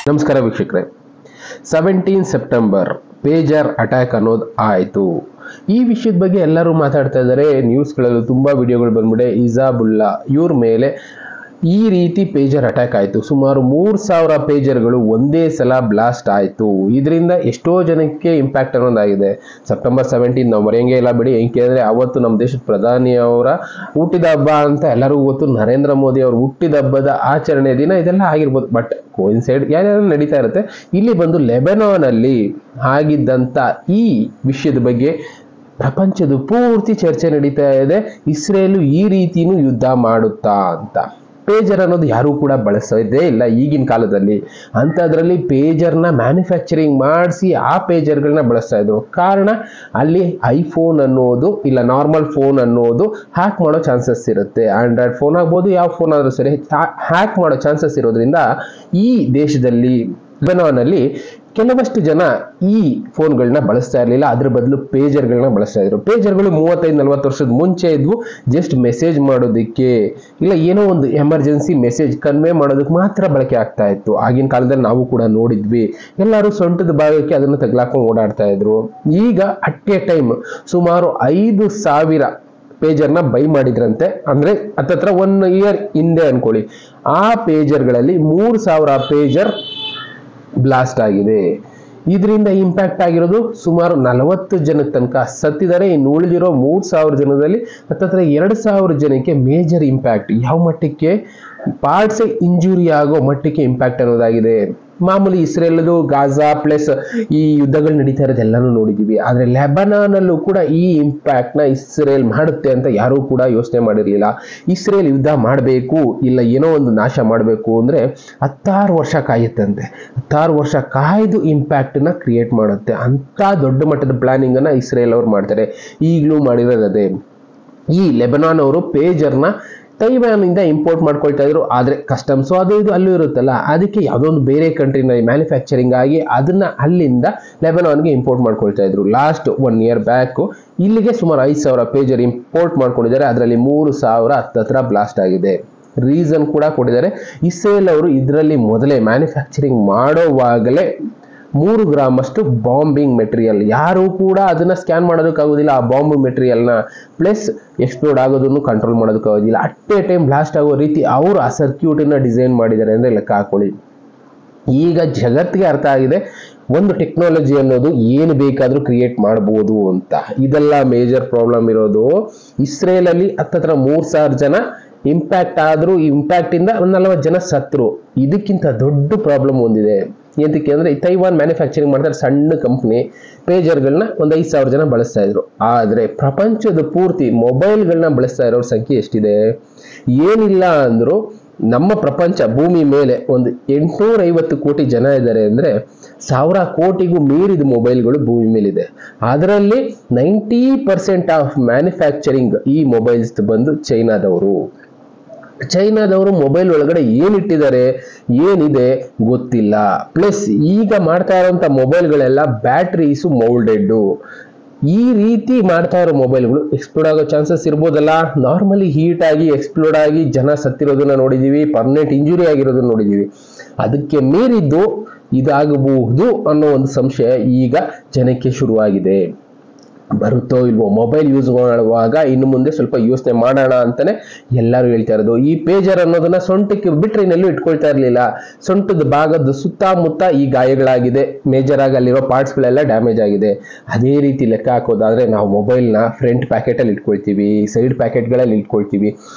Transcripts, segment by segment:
ನಮಸ್ಕಾರ ವೀಕ್ಷಕರೇ, 17 September pager attack ಅನ್ನೋದು ಆಯಿತು. ಈ ವಿಷಯದ ಬಗ್ಗೆ ಎಲ್ಲರೂ ಮಾತಾಡ್ತಾ ಇದ್ದಾರೆ. ನ್ಯೂಸ್ಗಳಲ್ಲೂ ತುಂಬ ವಿಡಿಯೋಗಳು ಬಂದ್ಬಿಟ್ಟೆ. ಹಿಜಾಬುಲ್ಲಾ ಇವ್ರ ಮೇಲೆ ಈ ರೀತಿ ಪೇಜರ್ ಅಟ್ಯಾಕ್ ಆಯಿತು. ಸುಮಾರು 3000 ಪೇಜರ್ಗಳು ಒಂದೇ ಸಲ ಬ್ಲಾಸ್ಟ್ ಆಯಿತು. ಇದರಿಂದ ಎಷ್ಟೋ ಜನಕ್ಕೆ ಇಂಪ್ಯಾಕ್ಟ್ ಅನ್ನೋದಾಗಿದೆ. ಸೆಪ್ಟೆಂಬರ್ 17 ನಾವು ಮರೆಯಂಗೆ ಇಲ್ಲ ಬಿಡಿ. ಏಕೆ ಅಂದರೆ ಅವತ್ತು ನಮ್ಮ ದೇಶದ ಪ್ರಧಾನಿಯವರ ಹುಟ್ಟಿದ ಹಬ್ಬ ಅಂತ ಎಲ್ಲರಿಗೂ ಗೊತ್ತು. ನರೇಂದ್ರ ಮೋದಿ ಅವ್ರ ಹುಟ್ಟಿದ ಹಬ್ಬದ ಆಚರಣೆ ದಿನ ಇದೆಲ್ಲ ಆಗಿರ್ಬೋದು. ಬಟ್ ಕೋಇನ್ಸೈಡ್ ಯಾರ್ಯಾರು ನಡೀತಾ ಇರುತ್ತೆ. ಇಲ್ಲಿ ಬಂದು ಲೆಬನಾನ್ ಅಲ್ಲಿ ಆಗಿದ್ದಂಥ ಈ ವಿಷಯದ ಬಗ್ಗೆ ಪ್ರಪಂಚದ ಪೂರ್ತಿ ಚರ್ಚೆ ನಡೀತಾ ಇದೆ. ಇಸ್ರೇಲು ಈ ರೀತಿನೂ ಯುದ್ಧ ಮಾಡುತ್ತಾ ಅಂತ. ಪೇಜರ್ ಅನ್ನೋದು ಯಾರೂ ಕೂಡ ಬಳಸೋದೇ ಇಲ್ಲ ಈಗಿನ ಕಾಲದಲ್ಲಿ. ಅಂಥದ್ರಲ್ಲಿ ಪೇಜರ್ನ ಮ್ಯಾನುಫ್ಯಾಕ್ಚರಿಂಗ್ ಮಾಡಿಸಿ ಆ ಪೇಜರ್ಗಳನ್ನ ಬಳಸ್ತಾ ಇದ್ರು. ಕಾರಣ ಅಲ್ಲಿ ಐಫೋನ್ ಅನ್ನೋದು ಇಲ್ಲ ನಾರ್ಮಲ್ ಫೋನ್ ಅನ್ನೋದು ಹ್ಯಾಕ್ ಮಾಡೋ ಚಾನ್ಸಸ್ ಇರುತ್ತೆ. ಆಂಡ್ರಾಯ್ಡ್ ಫೋನ್ ಆಗ್ಬೋದು, ಯಾವ ಫೋನ್ ಆದರೂ ಸರಿ ಹ್ಯಾಕ್ ಮಾಡೋ ಚಾನ್ಸಸ್ ಇರೋದ್ರಿಂದ ಈ ದೇಶದಲ್ಲಿ ಲೆಬನಾನಲ್ಲಿ ಕೆಲವಷ್ಟು ಜನ ಈ ಫೋನ್ಗಳನ್ನ ಬಳಸ್ತಾ ಇರಲಿಲ್ಲ. ಅದ್ರ ಬದಲು ಪೇಜರ್ಗಳನ್ನ ಬಳಸ್ತಾ ಇದ್ರು. ಪೇಜರ್ಗಳು 35-40 ವರ್ಷದ ಮುಂಚೆ ಇದ್ವು. ಜಸ್ಟ್ ಮೆಸೇಜ್ ಮಾಡೋದಕ್ಕೆ ಇಲ್ಲ ಏನೋ ಒಂದು ಎಮರ್ಜೆನ್ಸಿ ಮೆಸೇಜ್ ಕನ್ವೆ ಮಾಡೋದಕ್ಕೆ ಮಾತ್ರ ಬಳಕೆ ಆಗ್ತಾ ಇತ್ತು. ಆಗಿನ ಕಾಲದಲ್ಲಿ ನಾವು ಕೂಡ ನೋಡಿದ್ವಿ. ಎಲ್ಲರೂ ಸೊಂಟದ ಭಾಗಕ್ಕೆ ಅದನ್ನು ತಗ್ಲಾಕೊಂಡು ಓಡಾಡ್ತಾ ಇದ್ರು. ಈಗ ಅಟ್ ಎ ಟೈಮ್ ಸುಮಾರು 5000 ಪೇಜರ್ನ ಬೈ ಮಾಡಿದ್ರಂತೆ. ಅಂದ್ರೆ ಹತ್ತತ್ರ 1 ಇಯರ್ ಹಿಂದೆ ಅನ್ಕೊಳ್ಳಿ. ಆ ಪೇಜರ್ಗಳಲ್ಲಿ 3000 ಪೇಜರ್ ಬ್ಲಾಸ್ಟ್ ಆಗಿದೆ. ಇದರಿಂದ ಇಂಪ್ಯಾಕ್ಟ್ ಆಗಿರೋದು ಸುಮಾರು 40 ಜನದ ತನಕ ಸತ್ತಿದ್ದಾರೆ. ಇನ್ನು ಉಳಿದಿರೋ 3000 ಜನದಲ್ಲಿ ಹತ್ತತ್ರ 2000 ಜನಕ್ಕೆ ಮೇಜರ್ ಇಂಪ್ಯಾಕ್ಟ್. ಯಾವ ಮಟ್ಟಕ್ಕೆ? ಪಾರ್ಟ್ಸ್ ಇಂಜುರಿ ಆಗೋ ಮಟ್ಟಕ್ಕೆ ಇಂಪ್ಯಾಕ್ಟ್ ಅನ್ನೋದಾಗಿದೆ. ಮಾಮೂಲಿ ಇಸ್ರೇಲದು ಗಾಜಾ ಪ್ಲಸ್ ಈ ಯುದ್ಧಗಳು ನಡೀತಾ ಇರೋದೆಲ್ಲನೂ ನೋಡಿದ್ದೀವಿ. ಆದರೆ ಲೆಬನಾನಲ್ಲೂ ಕೂಡ ಈ ಇಂಪ್ಯಾಕ್ಟ್ನ ಇಸ್ರೇಲ್ ಮಾಡುತ್ತೆ ಅಂತ ಯಾರೂ ಕೂಡ ಯೋಚನೆ ಮಾಡಿರಲಿಲ್ಲ. ಇಸ್ರೇಲ್ ಯುದ್ಧ ಮಾಡಬೇಕು ಇಲ್ಲ ಏನೋ ಒಂದು ನಾಶ ಮಾಡಬೇಕು ಅಂದರೆ 16 ವರ್ಷ ಕಾಯುತ್ತಂತೆ. 16 ವರ್ಷ ಕಾಯ್ದು ಇಂಪ್ಯಾಕ್ಟನ್ನ ಕ್ರಿಯೇಟ್ ಮಾಡುತ್ತೆ. ಅಂಥ ದೊಡ್ಡ ಮಟ್ಟದ ಪ್ಲಾನಿಂಗನ್ನು ಇಸ್ರೇಲ್ ಅವ್ರು ಮಾಡ್ತಾರೆ. ಈಗಲೂ ಮಾಡಿರೋದೇ. ಈ ಲೆಬನಾನ್ ಅವರು ಪೇಜರ್ನ ತೈವಾನಿಂದ ಇಂಪೋರ್ಟ್ ಮಾಡ್ಕೊಳ್ತಾ ಇದ್ರು. ಆದರೆ ಕಸ್ಟಮ್ಸು ಅದು ಇದು ಅಲ್ಲೂ ಇರುತ್ತಲ್ಲ, ಅದಕ್ಕೆ ಯಾವುದೋ ಒಂದು ಬೇರೆ ಕಂಟ್ರಿನಲ್ಲಿ ಮ್ಯಾನುಫ್ಯಾಕ್ಚರಿಂಗ್ ಆಗಿ ಅದನ್ನ ಅಲ್ಲಿಂದ ಲೆಬನಾನ್ಗೆ ಇಂಪೋರ್ಟ್ ಮಾಡ್ಕೊಳ್ತಾ ಇದ್ರು. ಲಾಸ್ಟ್ 1 ಇಯರ್ ಬ್ಯಾಕ್ ಇಲ್ಲಿಗೆ ಸುಮಾರು 5000 ಪೇಜರ್ ಇಂಪೋರ್ಟ್ ಮಾಡ್ಕೊಂಡಿದ್ದಾರೆ. ಅದರಲ್ಲಿ 3000 ಹತ್ತತ್ರ ಬ್ಲಾಸ್ಟ್ ಆಗಿದೆ. ರೀಸನ್ ಕೂಡ ಕೊಟ್ಟಿದ್ದಾರೆ. ಇಸ್ರೇಲ್ ಅವರು ಇದರಲ್ಲಿ ಮೊದಲೇ ಮ್ಯಾನುಫ್ಯಾಕ್ಚರಿಂಗ್ ಮಾಡೋವಾಗಲೇ 3 ಗ್ರಾಮ್ ಅಷ್ಟು ಬಾಂಬಿಂಗ್ ಮೆಟೀರಿಯಲ್, ಯಾರೂ ಕೂಡ ಅದನ್ನ ಸ್ಕ್ಯಾನ್ ಮಾಡೋದಕ್ಕಾಗೋದಿಲ್ಲ. ಆ ಬಾಂಬ್ ಮೆಟೀರಿಯಲ್ನ ಪ್ಲಸ್ ಎಕ್ಸ್ಪ್ಲೋಡ್ ಆಗೋದನ್ನು ಕಂಟ್ರೋಲ್ ಮಾಡೋದಕ್ಕಾಗೋದಿಲ್ಲ. ಅಟ್ ಎ ಟೈಮ್ ಬ್ಲಾಸ್ಟ್ ಆಗೋ ರೀತಿ ಅವರು ಆ ಸರ್ಕ್ಯೂಟನ್ನ ಡಿಸೈನ್ ಮಾಡಿದ್ದಾರೆ ಅಂದರೆ ಲೆಕ್ಕ ಹಾಕೊಳ್ಳಿ. ಈಗ ಜಗತ್ತಿಗೆ ಅರ್ಥ ಆಗಿದೆ ಒಂದು ಟೆಕ್ನಾಲಜಿ ಅನ್ನೋದು ಏನು ಬೇಕಾದರೂ ಕ್ರಿಯೇಟ್ ಮಾಡ್ಬೋದು ಅಂತ. ಇದೆಲ್ಲ ಮೇಜರ್ ಪ್ರಾಬ್ಲಮ್ ಇರೋದು. ಇಸ್ರೇಲಲ್ಲಿ ಹತ್ತತ್ರ 3000 ಜನ ಇಂಪ್ಯಾಕ್ಟ್ ಆದರೂ ಈ ಇಂಪ್ಯಾಕ್ಟಿಂದ 40 ಜನ ಸತ್ರು. ಇದಕ್ಕಿಂತ ದೊಡ್ಡ ಪ್ರಾಬ್ಲಮ್ ಒಂದಿದೆ. ಏನಕ್ಕೆ ಅಂದರೆ ತೈವಾನ್ ಮ್ಯಾನುಫ್ಯಾಕ್ಚರಿಂಗ್ ಮಾಡ್ತಾರೆ, ಸಣ್ಣ ಕಂಪ್ನಿ. ಪೇಜರ್ಗಳನ್ನ ಒಂದು 5000 ಜನ ಬಳಸ್ತಾ ಇದ್ರು. ಆದರೆ ಪ್ರಪಂಚದ ಪೂರ್ತಿ ಮೊಬೈಲ್ಗಳನ್ನ ಬಳಸ್ತಾ ಇರೋರ ಸಂಖ್ಯೆ ಎಷ್ಟಿದೆ? ಏನಿಲ್ಲ ಅಂದರೂ ನಮ್ಮ ಪ್ರಪಂಚ ಭೂಮಿ ಮೇಲೆ ಒಂದು 850 ಕೋಟಿ ಜನ ಇದ್ದಾರೆ. ಅಂದರೆ 1000 ಕೋಟಿಗೂ ಮೀರಿದ ಮೊಬೈಲ್ಗಳು ಭೂಮಿ ಮೇಲಿದೆ. ಅದರಲ್ಲಿ 90% ಆಫ್ ಮ್ಯಾನುಫ್ಯಾಕ್ಚರಿಂಗ್ ಈ ಮೊಬೈಲ್ಸ್ ಬಂದು ಚೈನಾದವರು ಮೊಬೈಲ್ ಒಳಗಡೆ ಏನಿಟ್ಟಿದ್ದಾರೆ ಏನಿದೆ ಗೊತ್ತಿಲ್ಲ. ಪ್ಲಸ್ ಈಗ ಮಾಡ್ತಾ ಇರೋಂಥ ಮೊಬೈಲ್ಗಳೆಲ್ಲ ಬ್ಯಾಟ್ರೀಸು ಮೌಲ್ಡೆಡ್ಡು. ಈ ರೀತಿ ಮಾಡ್ತಾ ಇರೋ ಮೊಬೈಲ್ಗಳು ಎಕ್ಸ್ಪ್ಲೋಡ್ ಆಗೋ ಚಾನ್ಸಸ್ ಇರ್ಬೋದಲ್ಲ. ನಾರ್ಮಲಿ ಹೀಟ್ ಆಗಿ ಎಕ್ಸ್ಪ್ಲೋಡ್ ಆಗಿ ಜನ ಸತ್ತಿರೋದನ್ನ ನೋಡಿದೀವಿ, ಪರ್ಮನೆಂಟ್ ಇಂಜುರಿ ಆಗಿರೋದನ್ನ ನೋಡಿದೀವಿ. ಅದಕ್ಕೆ ಮೀರಿದ್ದು ಇದಾಗಬಹುದು ಅನ್ನೋ ಒಂದು ಸಂಶಯ ಈಗ ಜನಕ್ಕೆ ಶುರುವಾಗಿದೆ. ಬರುತ್ತೋ ಇಲ್ವೋ ಮೊಬೈಲ್ ಯೂಸ್ ಮಾಡುವಾಗ ಇನ್ನು ಮುಂದೆ ಸ್ವಲ್ಪ ಯೋಚನೆ ಮಾಡೋಣ ಅಂತಾನೆ ಎಲ್ಲರೂ ಹೇಳ್ತಾ ಇರೋದು. ಈ ಪೇಜರ್ ಅನ್ನೋದನ್ನ ಸೊಂಟಕ್ಕೆ ಬಿಟ್ರೆ ಇನ್ನೆಲ್ಲೂ ಇಟ್ಕೊಳ್ತಾ ಇರಲಿಲ್ಲ. ಸೊಂಟದ ಭಾಗದ ಸುತ್ತಮುತ್ತ ಈ ಗಾಯಗಳಾಗಿದೆ. ಮೇಜರ್ ಆಗಿ ಅಲ್ಲಿರೋ ಪಾರ್ಟ್ಸ್ಗಳೆಲ್ಲ ಡ್ಯಾಮೇಜ್ ಆಗಿದೆ. ಅದೇ ರೀತಿ ಲೆಕ್ಕ ಹಾಕೋದಾದ್ರೆ ನಾವು ಮೊಬೈಲ್ನ ಫ್ರಂಟ್ ಪ್ಯಾಕೆಟಲ್ಲಿ ಇಟ್ಕೊಳ್ತೀವಿ, ಸೈಡ್ ಪ್ಯಾಕೆಟ್ಗಳಲ್ಲಿ ಇಟ್ಕೊಳ್ತೀವಿ,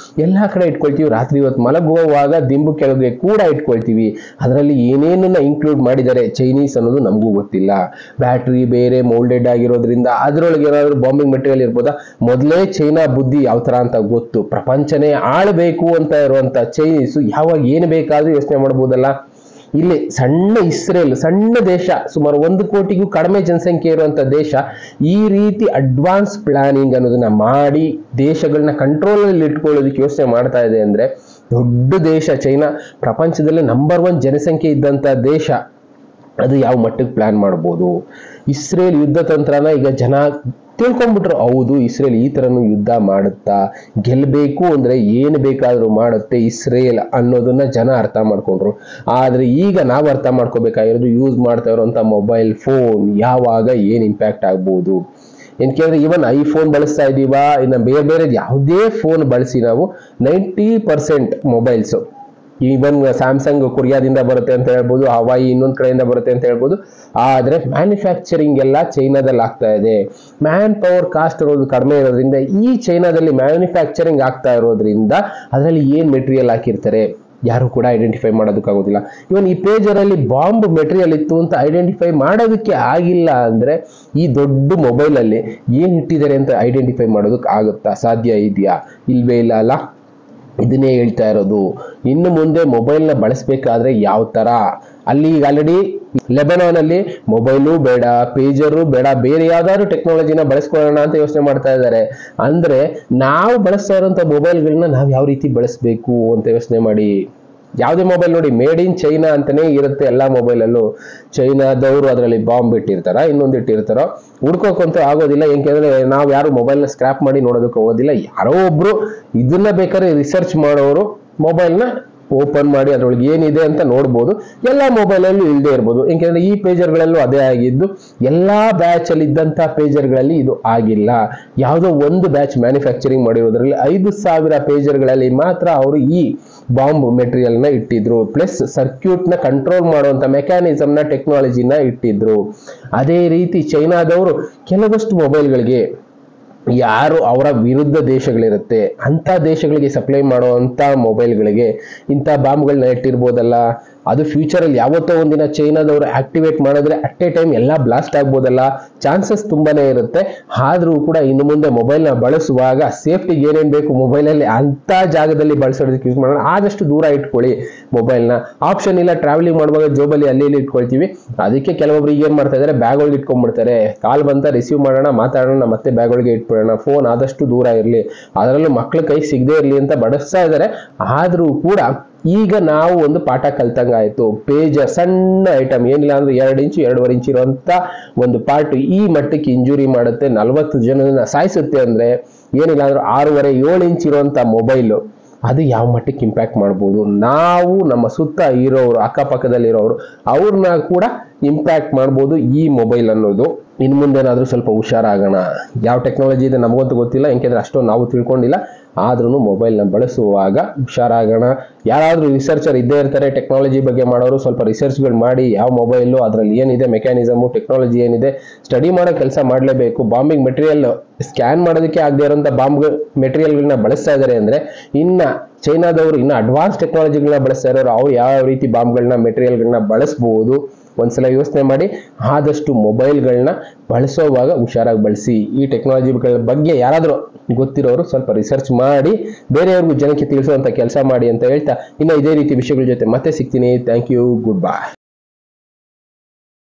ಎಲ್ಲ ಕಡೆ ಇಟ್ಕೊಳ್ತೀವಿ. ರಾತ್ರಿ ಹೊತ್ತು ಮಲಗುವಾಗ ದಿಂಬು ಕೆಳಗೆ ಕೂಡ ಇಟ್ಕೊಳ್ತೀವಿ. ಅದರಲ್ಲಿ ಏನೇನನ್ನ ಇನ್ಕ್ಲೂಡ್ ಮಾಡಿದ್ದಾರೆ ಚೈನೀಸ್ ಅನ್ನೋದು ನಮಗೂ ಗೊತ್ತಿಲ್ಲ. ಬ್ಯಾಟ್ರಿ ಬೇರೆ ಮೌಲ್ಡೆಡ್ ಆಗಿರೋದ್ರಿಂದ ಅದರೊಳಗೆ ಏನಾದ್ರು ಬಾಂಬಿಂಗ್ ಮೆಟೀರಿಯಲ್ ಇರ್ಬೋದಾ? ಮೊದಲೇ ಚೈನಾ ಬುದ್ಧಿ ಯಾವ ತರ ಅಂತ ಗೊತ್ತು. ಪ್ರಪಂಚನೇ ಆಳ್ಬೇಕು ಅಂತ ಇರುವಂತ ಚೈನೀಸು ಯಾವಾಗ ಏನು ಬೇಕಾದ್ರೂ ಯೋಚನೆ ಮಾಡ್ಬೋದಲ್ಲ. ಇಲ್ಲಿ ಸಣ್ಣ ಇಸ್ರೇಲ್, ಸಣ್ಣ ದೇಶ, ಸುಮಾರು 1 ಕೋಟಿಗೂ ಕಡಿಮೆ ಜನಸಂಖ್ಯೆ ಇರುವಂತ ದೇಶ ಈ ರೀತಿ ಅಡ್ವಾನ್ಸ್ ಪ್ಲಾನಿಂಗ್ ಅನ್ನೋದನ್ನ ಮಾಡಿ ದೇಶಗಳನ್ನ ಕಂಟ್ರೋಲ್ ಅಲ್ಲಿ ಇಟ್ಕೊಳ್ಳೋದಕ್ಕೆ ಯೋಚನೆ ಮಾಡ್ತಾ ಇದೆ ಅಂದ್ರೆ ದೊಡ್ಡ ದೇಶ ಚೈನಾ, ಪ್ರಪಂಚದಲ್ಲಿ ನಂಬರ್ 1 ಜನಸಂಖ್ಯೆ ಇದ್ದಂತ ದೇಶ, ಅದು ಯಾವ ಮಟ್ಟಕ್ಕೆ ಪ್ಲಾನ್ ಮಾಡ್ಬೋದು? ಇಸ್ರೇಲ್ ಯುದ್ಧ ತಂತ್ರನ ಈಗ ಜನ ತಿಳ್ಕೊಂಡ್ಬಿಟ್ರು, ಹೌದು ಇಸ್ರೇಲ್ ಈ ಥರನೂ ಯುದ್ಧ ಮಾಡುತ್ತಾ, ಗೆಲ್ಲಬೇಕು ಅಂದರೆ ಏನು ಬೇಕಾದರೂ ಮಾಡುತ್ತೆ ಇಸ್ರೇಲ್ ಅನ್ನೋದನ್ನ ಜನ ಅರ್ಥ ಮಾಡ್ಕೊಂಡ್ರು. ಆದರೆ ಈಗ ನಾವು ಅರ್ಥ ಮಾಡ್ಕೋಬೇಕಾಗಿರೋದು ಯೂಸ್ ಮಾಡ್ತಾ ಇರೋಂಥ ಮೊಬೈಲ್ ಫೋನ್ ಯಾವಾಗ ಏನು ಇಂಪ್ಯಾಕ್ಟ್ ಆಗ್ಬೋದು. ಏನ್ ಕೇಳಿದ್ರೆ ಈವನ್ ಐಫೋನ್ ಬಳಸ್ತಾ ಇದ್ದೀವಾ, ಇನ್ನು ಬೇರೆ ಬೇರೆ ಯಾವುದೇ ಫೋನ್ ಬಳಸಿ ನಾವು 90% ಮೊಬೈಲ್ಸ್, ಈವನ್ ಸ್ಯಾಮ್ಸಂಗ್ ಕೊರಿಯಾದಿಂದ ಬರುತ್ತೆ ಅಂತ ಹೇಳ್ಬೋದು, ಹವಾಯಿ ಇನ್ನೊಂದು ಕಡೆಯಿಂದ ಬರುತ್ತೆ ಅಂತ ಹೇಳ್ಬೋದು. ಆದರೆ ಮ್ಯಾನುಫ್ಯಾಕ್ಚರಿಂಗ್ ಎಲ್ಲ ಚೈನಾದಲ್ಲಿ ಆಗ್ತಾ ಇದೆ. ಮ್ಯಾನ್ ಪವರ್ ಕಾಸ್ಟ್ ಇರೋದು ಕಡಿಮೆ ಇರೋದ್ರಿಂದ ಈ ಚೈನಾದಲ್ಲಿ ಮ್ಯಾನುಫ್ಯಾಕ್ಚರಿಂಗ್ ಆಗ್ತಾ ಇರೋದ್ರಿಂದ ಅದರಲ್ಲಿ ಏನು ಮೆಟೀರಿಯಲ್ ಹಾಕಿರ್ತಾರೆ ಯಾರು ಕೂಡ ಐಡೆಂಟಿಫೈ ಮಾಡೋದಕ್ಕಾಗೋದಿಲ್ಲ. ಇವನ್ ಈ ಪೇಜರಲ್ಲಿ ಬಾಂಬ್ ಮೆಟೀರಿಯಲ್ ಇತ್ತು ಅಂತ ಐಡೆಂಟಿಫೈ ಮಾಡೋದಕ್ಕೆ ಆಗಿಲ್ಲ ಅಂದ್ರೆ ಈ ದೊಡ್ಡ ಮೊಬೈಲಲ್ಲಿ ಏನು ಇಟ್ಟಿದ್ದಾರೆ ಅಂತ ಐಡೆಂಟಿಫೈ ಮಾಡೋದಕ್ಕೆ ಆಗುತ್ತಾ? ಸಾಧ್ಯ ಇದೆಯಾ? ಇಲ್ವೇ ಇಲ್ಲ ಅಲ್ಲ. ಇದನ್ನೇ ಹೇಳ್ತಾ ಇರೋದು. ಇನ್ನು ಮುಂದೆ ಮೊಬೈಲ್ನ ಬಳಸಬೇಕಾದ್ರೆ ಯಾವ ತರ, ಅಲ್ಲಿ ಈಗ ಆಲ್ರೆಡಿ ಲೆಬನಾನ್ ಅಲ್ಲಿ ಮೊಬೈಲು ಬೇಡ, ಪೇಜರು ಬೇಡ, ಬೇರೆ ಯಾವ್ದಾದ್ರು ಟೆಕ್ನಾಲಜಿನ ಬಳಸ್ಕೊಳ್ಳೋಣ ಅಂತ ಯೋಚನೆ ಮಾಡ್ತಾ ಇದ್ದಾರೆ. ಅಂದ್ರೆ ನಾವು ಬಳಸ್ತಾ ಇರೋಂಥ ಮೊಬೈಲ್ಗಳನ್ನ ನಾವು ಯಾವ ರೀತಿ ಬಳಸಬೇಕು ಅಂತ ಯೋಚನೆ ಮಾಡಿ. ಯಾವುದೇ ಮೊಬೈಲ್ ನೋಡಿ, ಮೇಡ್ ಇನ್ ಚೈನಾ ಅಂತಾನೆ ಇರುತ್ತೆ ಎಲ್ಲ ಮೊಬೈಲಲ್ಲೂ. ಚೈನಾದವರು ಅದರಲ್ಲಿ ಬಾಂಬ್ ಇಟ್ಟಿರ್ತಾರ, ಇನ್ನೊಂದು ಇಟ್ಟಿರ್ತಾರೋ, ಹುಡ್ಕೋಕಂತೂ ಆಗೋದಿಲ್ಲ. ಏಕೆಂದ್ರೆ ನಾವು ಯಾರು ಮೊಬೈಲ್ನ ಸ್ಕ್ರಾಪ್ ಮಾಡಿ ನೋಡೋದಕ್ಕೆ ಹೋಗೋದಿಲ್ಲ. ಯಾರೋ ಒಬ್ರು ಇದನ್ನ ಬೇಕಾದ್ರೆ ರಿಸರ್ಚ್ ಮಾಡೋರು ಮೊಬೈಲ್ನ ಓಪನ್ ಮಾಡಿ ಅದ್ರೊಳಗೆ ಏನಿದೆ ಅಂತ ನೋಡ್ಬೋದು. ಎಲ್ಲ ಮೊಬೈಲಲ್ಲೂ ಇಲ್ಲದೆ ಇರ್ಬೋದು. ಯಾಕೆಂದ್ರೆ ಈ ಪೇಜರ್ಗಳಲ್ಲೂ ಅದೇ ಆಗಿದ್ದು, ಎಲ್ಲಾ ಬ್ಯಾಚ್ ಅಲ್ಲಿ ಇದ್ದಂತ ಪೇಜರ್ಗಳಲ್ಲಿ ಇದು ಆಗಿಲ್ಲ. ಯಾವುದೋ ಒಂದು ಬ್ಯಾಚ್ ಮ್ಯಾನುಫ್ಯಾಕ್ಚರಿಂಗ್ ಮಾಡಿರೋದ್ರಲ್ಲಿ 5,000 ಪೇಜರ್ಗಳಲ್ಲಿ ಮಾತ್ರ ಅವರು ಈ ಬಾಂಬ್ ಮೆಟೀರಿಯಲ್ ನ ಇಟ್ಟಿದ್ರು. ಪ್ಲಸ್ ಸರ್ಕ್ಯೂಟ್ ನ ಕಂಟ್ರೋಲ್ ಮಾಡುವಂತ ಮೆಕ್ಯಾನಿಸಮ್ ನ ಟೆಕ್ನಾಲಜಿನ ಇಟ್ಟಿದ್ರು. ಅದೇ ರೀತಿ ಚೈನಾದವರು ಕೆಲವಷ್ಟು ಮೊಬೈಲ್ಗಳಿಗೆ ಯಾರು ಅವರ ವಿರುದ್ಧ ದೇಶಗಳಿರುತ್ತೆ ಅಂತ ದೇಶಗಳಿಗೆ ಸಪ್ಲೈ ಮಾಡುವಂತ ಮೊಬೈಲ್ಗಳಿಗೆ ಇಂಥ ಬಾಂಬ್ಗಳನ್ನ ಇಟ್ಟಿರ್ಬೋದಲ್ಲ. ಅದು ಫ್ಯೂಚರ್ ಅಲ್ಲಿ ಯಾವತ್ತೋ ಒಂದಿನ ಚೈನಾದವರು ಆಕ್ಟಿವೇಟ್ ಮಾಡಿದ್ರೆ ಅಟ್ ಎ ಟೈಮ್ ಎಲ್ಲ ಬ್ಲಾಸ್ಟ್ ಆಗ್ಬೋದಲ್ಲ, ಚಾನ್ಸಸ್ ತುಂಬಾನೇ ಇರುತ್ತೆ. ಆದ್ರೂ ಕೂಡ ಇನ್ನು ಮುಂದೆ ಮೊಬೈಲ್ನ ಬಳಸುವಾಗ ಸೇಫ್ಟಿಗೆ ಏನೇನ್ ಬೇಕು ಮೊಬೈಲಲ್ಲಿ ಅಂತ ಜಾಗದಲ್ಲಿ ಬಳಸೋದಕ್ಕೆ ಯೂಸ್ ಮಾಡೋಣ. ಆದಷ್ಟು ದೂರ ಇಟ್ಕೊಳ್ಳಿ ಮೊಬೈಲ್ನ. ಆಪ್ಷನ್ ಇಲ್ಲ, ಟ್ರಾವೆಲಿಂಗ್ ಮಾಡುವಾಗ ಜೋಬಲ್ಲಿ ಅಲ್ಲಿ ಇಲ್ಲಿ ಇಟ್ಕೊಳ್ತೀವಿ. ಅದಕ್ಕೆ ಕೆಲವೊಬ್ರು ಏನ್ ಮಾಡ್ತಾ ಇದಾರೆ, ಬ್ಯಾಗ್ ಒಳಗೆ ಇಟ್ಕೊಂಡ್ಬಿಡ್ತಾರೆ. ಕಾಲ್ ಬಂತ ರಿಸೀವ್ ಮಾಡೋಣ, ಮಾತಾಡೋಣ, ಮತ್ತೆ ಬ್ಯಾಗ್ ಒಳಗೆ ಇಟ್ಬಿಡೋಣ. ಫೋನ್ ಆದಷ್ಟು ದೂರ ಇರಲಿ, ಅದರಲ್ಲೂ ಮಕ್ಳ ಕೈ ಸಿಗದೆ ಇರಲಿ ಅಂತ ಬಳಸ್ತಾ ಇದ್ದಾರೆ. ಆದ್ರೂ ಕೂಡ ಈಗ ನಾವು ಒಂದು ಪಾಠ ಕಲ್ತಂಗಾಯ್ತು. ಪೇಜರ್ ಸಣ್ಣ ಐಟಮ್, ಏನಿಲ್ಲ ಅಂದ್ರೆ 2 ಇಂಚು 2.5 ಇಂಚ್ ಇರುವಂತ ಒಂದು ಪಾರ್ಟ್ ಈ ಮಟ್ಟಕ್ಕೆ ಇಂಜುರಿ ಮಾಡುತ್ತೆ, 40 ಜನರನ್ನ ಸಾಯಿಸುತ್ತೆ ಅಂದ್ರೆ ಏನಿಲ್ಲ ಅಂದ್ರೆ 6.5-7 ಇಂಚ್ ಇರುವಂತ ಮೊಬೈಲ್ ಅದು ಯಾವ ಮಟ್ಟಕ್ಕೆ ಇಂಪ್ಯಾಕ್ಟ್ ಮಾಡ್ಬೋದು. ನಾವು ನಮ್ಮ ಸುತ್ತ ಇರೋರು, ಅಕ್ಕಪಕ್ಕದಲ್ಲಿರೋರು, ಅವ್ರನ್ನ ಕೂಡ ಇಂಪ್ಯಾಕ್ಟ್ ಮಾಡ್ಬೋದು ಈ ಮೊಬೈಲ್ ಅನ್ನೋದು. ಇನ್ನು ಮುಂದೇನಾದ್ರೂ ಸ್ವಲ್ಪ ಹುಷಾರಾಗೋಣ. ಯಾವ ಟೆಕ್ನಾಲಜಿ ಇದೆ ನಮಗಂತೂ ಗೊತ್ತಿಲ್ಲ, ಯಾಕೆಂದ್ರೆ ಅಷ್ಟೊಂದು ನಾವು ತಿಳ್ಕೊಂಡಿಲ್ಲ. ಆದ್ರೂ ಮೊಬೈಲ್ನ ಬಳಸುವಾಗ ಹುಷಾರಾಗೋಣ. ಯಾರಾದ್ರೂ ರಿಸರ್ಚರ್ ಇದ್ದೇ ಇರ್ತಾರೆ ಟೆಕ್ನಾಲಜಿ ಬಗ್ಗೆ ಮಾಡೋರು, ಸ್ವಲ್ಪ ರಿಸರ್ಚ್ಗಳು ಮಾಡಿ ಯಾವ ಮೊಬೈಲು ಅದರಲ್ಲಿ ಏನಿದೆ ಮೆಕ್ಯಾನಿಸಮು ಟೆಕ್ನಾಲಜಿ ಏನಿದೆ ಸ್ಟಡಿ ಮಾಡೋ ಕೆಲಸ ಮಾಡಲೇಬೇಕು. ಬಾಂಬಿಂಗ್ ಮೆಟೀರಿಯಲ್ ಸ್ಕ್ಯಾನ್ ಮಾಡೋದಕ್ಕೆ ಆಗದೆ ಇರೋಂಥ ಬಾಂಬ್ ಮೆಟೀರಿಯಲ್ಗಳನ್ನ ಬಳಸ್ತಾ ಇದ್ದಾರೆ ಅಂದ್ರೆ ಇನ್ನ ಚೈನಾದವರು ಇನ್ನು ಅಡ್ವಾನ್ಸ್ ಟೆಕ್ನಾಲಜಿಗಳನ್ನ ಬಳಸ್ತಾ ಇರೋರು, ಅವ್ರು ಯಾವ ರೀತಿ ಬಾಂಬ್ಗಳನ್ನ ಮೆಟೀರಿಯಲ್ಗಳನ್ನ ಬಳಸ್ಬೋದು ಒಂದ್ಸಲ ಯೋಚನೆ ಮಾಡಿ. ಆದಷ್ಟು ಮೊಬೈಲ್ಗಳನ್ನ ಬಳಸೋವಾಗ ಹುಷಾರಾಗಿ ಬಳಸಿ. ಈ ಟೆಕ್ನಾಲಜಿಗಳ ಬಗ್ಗೆ ಯಾರಾದರೂ ಗೊತ್ತಿರೋರು ಸ್ವಲ್ಪ ರಿಸರ್ಚ್ ಮಾಡಿ ಬೇರೆಯವ್ರಿಗೂ ಜನಕ್ಕೆ ತಿಳಿಸುವಂತ ಕೆಲಸ ಮಾಡಿ ಅಂತ ಹೇಳ್ತಾ, ಇನ್ನು ಇದೇ ರೀತಿ ವಿಷಯಗಳ ಜೊತೆ ಮತ್ತೆ ಸಿಗ್ತೀನಿ. Thank you, good by.